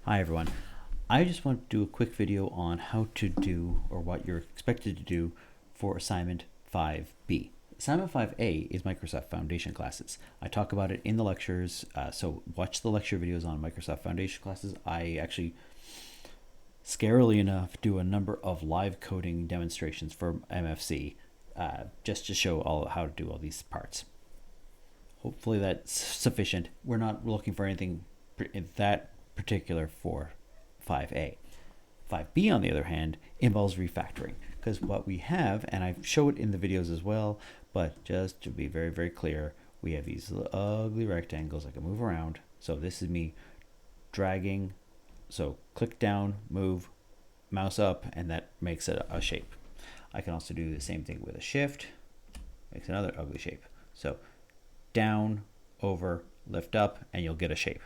Hi everyone. I just want to do a quick video on how to do, or what you're expected to do for assignment 5B. Assignment 5A is Microsoft Foundation classes. I talk about it in the lectures, so watch the lecture videos on Microsoft Foundation classes. I actually, scarily enough, do a number of live coding demonstrations for MFC just to show how to do all these parts. Hopefully that's sufficient. We're not looking for anything that particular for 5A. 5B, on the other hand, involves refactoring, because what we have, and I show it in the videos as well, but just to be very, very clear, we have these ugly rectangles I can move around. So this is me dragging, so click down, move, mouse up, and that makes it a shape. I can also do the same thing with a shift, makes another ugly shape. So down, over, lift up, and you'll get a shape.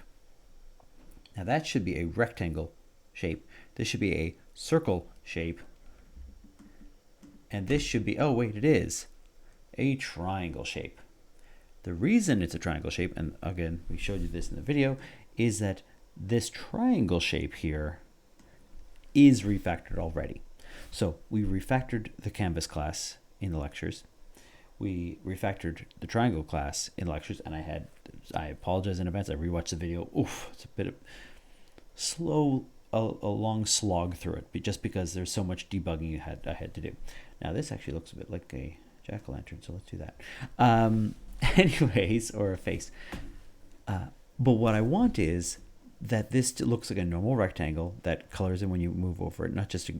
Now that should be a rectangle shape. This should be a circle shape. And this should be, oh wait, it is a triangle shape. The reason it's a triangle shape, and again, we showed you this in the video, is that this triangle shape here is refactored already. So we refactored the canvas class in the lectures. We refactored the triangle class in the lectures, and I apologize in advance. I rewatched the video. Oof, it's a bit of slow, a long slog through it, just because there's so much debugging I had to do. Now this actually looks a bit like a jack-o'-lantern, so let's do that. Anyways, or a face. But what I want is that this looks like a normal rectangle that colors in when you move over it, not just a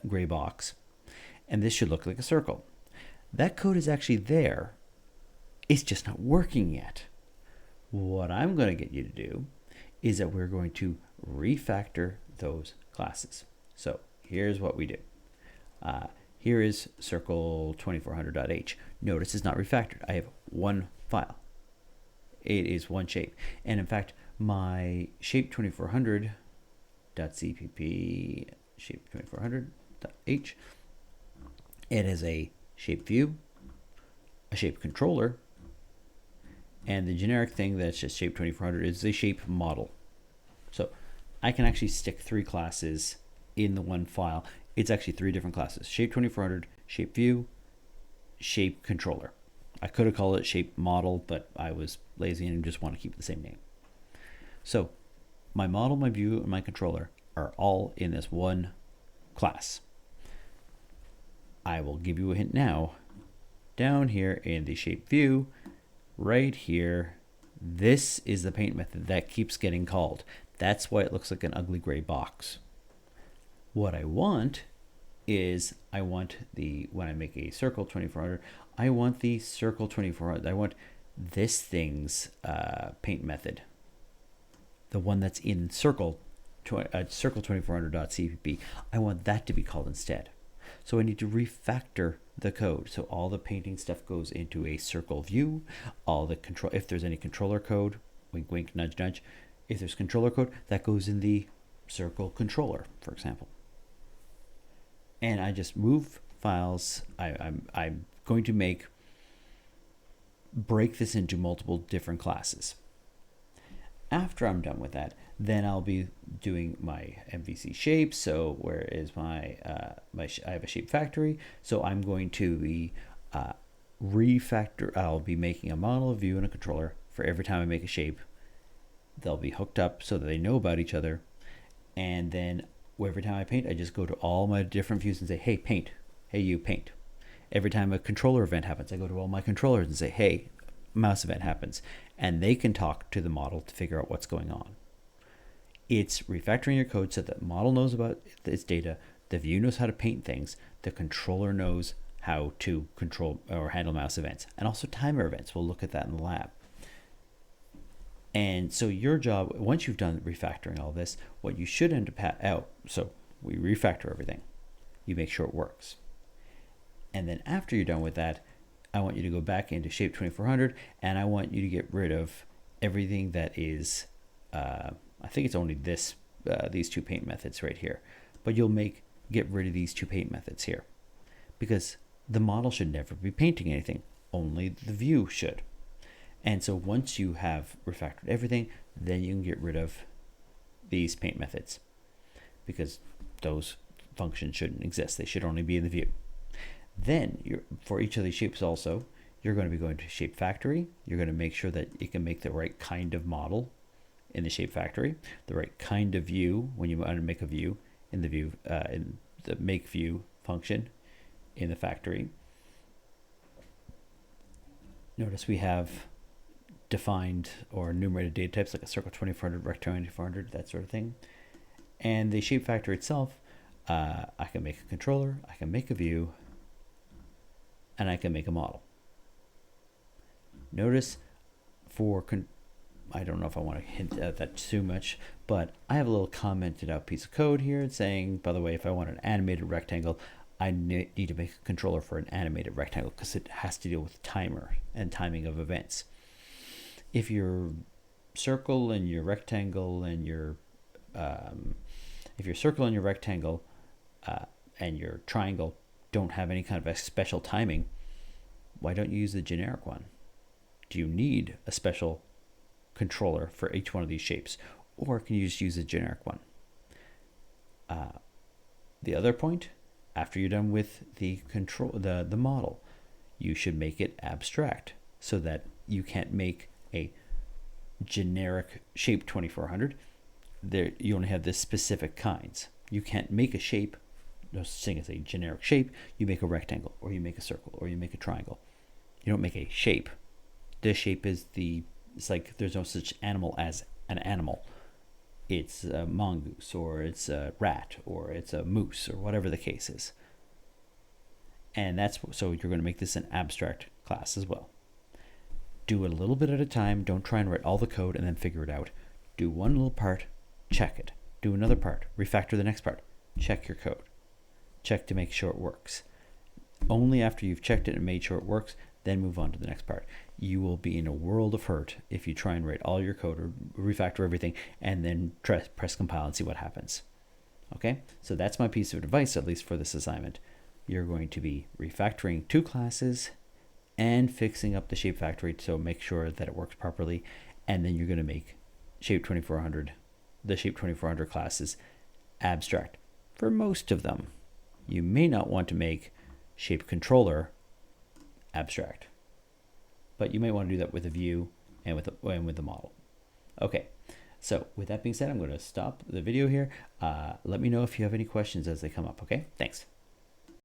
gray box. And this should look like a circle. That code is actually there. It's just not working yet. What I'm going to get you to do is that we're going to refactor those classes. So here's what we do. Here is circle 2400.h. Notice it's not refactored. I have one file. It is one shape. And in fact, my shape 2400.cpp, shape 2400.h, it has a shape view, a shape controller, and the generic thing that's just shape 2400 is the shape model. So I can actually stick three classes in the one file. It's actually three different classes: shape 2400, shape view, shape controller. I could have called it shape model, but I was lazy and just want to keep the same name. So my model, my view, and my controller are all in this one class. I will give you a hint now. Down here in the shape view, right here, this is the paint method that keeps getting called. That's why it looks like an ugly gray box. What I want is, when I make a circle 2400, I want the circle 2400. I want this thing's paint method, the one that's in circle 2400.cpp. I want that to be called instead. So I need to refactor the code. So all the painting stuff goes into a circle view. All the control, if there's any controller code, wink, wink, nudge, nudge. If there's controller code, that goes in the circle controller, for example. And I just move files. I'm going to break this into multiple different classes. After I'm done with that, then I'll be doing my MVC shapes. So where is I have a shape factory. So I'm going to be refactor. I'll be making a model, a view, and a controller for every time I make a shape. They'll be hooked up so that they know about each other. And then every time I paint, I just go to all my different views and say, hey, paint. Hey, you, paint. Every time a controller event happens, I go to all my controllers and say, hey, mouse event happens. And they can talk to the model to figure out what's going on. It's refactoring your code so that the model knows about its data, the view knows how to paint things, the controller knows how to control or handle mouse events, and also timer events. We'll look at that in the lab. And so your job, once you've done refactoring all this, what you should end up out, so we refactor everything. You make sure it works. And then after you're done with that, I want you to go back into shape 2400, and I want you to get rid of everything that is, I think it's only these two paint methods right here, but you'll get rid of these two paint methods here, because the model should never be painting anything, only the view should. And so once you have refactored everything, then you can get rid of these paint methods, because those functions shouldn't exist. They should only be in the view. Then for each of these shapes also, you're going to be going to Shape Factory. You're going to make sure that you can make the right kind of model in the Shape Factory, the right kind of view when you want to make a view in the view, in the make view function in the factory. Notice we have defined or enumerated data types like a circle 2400, rectangle 2400, that sort of thing. And the Shape Factory itself, I can make a controller, I can make a view, and I can make a model. Notice I don't know if I want to hint at that too much, but I have a little commented out piece of code here saying, by the way, if I want an animated rectangle, I need to make a controller for an animated rectangle because it has to deal with timer and timing of events. If your circle and your rectangle and your if your circle and your rectangle and your triangle don't have any kind of a special timing, why don't you use the generic one? Do you need a special controller for each one of these shapes, or can you just use a generic one? The other point, after you're done with the model, you should make it abstract so that you can't make a generic shape 2400. There, you only have the specific kinds. You can't make a shape, no such thing as a generic shape. You make a rectangle, or you make a circle, or you make a triangle. You don't make a shape. This shape is it's like there's no such animal as an animal. It's a mongoose, or it's a rat, or it's a moose, or whatever the case is. And so you're going to make this an abstract class as well. Do it a little bit at a time. Don't try and write all the code and then figure it out. Do one little part, check it. Do another part, refactor the next part, check your code. Check to make sure it works. Only after you've checked it and made sure it works, then move on to the next part. You will be in a world of hurt if you try and write all your code or refactor everything and then press compile and see what happens. Okay, so that's my piece of advice, at least for this assignment. You're going to be refactoring 2 classes and fixing up the Shape Factory to make sure that it works properly, and then you're going to make Shape 2400, the Shape 2400 classes abstract for most of them. You may not want to make Shape Controller abstract, but you may want to do that with a view and with the model. Okay, so with that being said, I'm going to stop the video here. Let me know if you have any questions as they come up. Okay, thanks.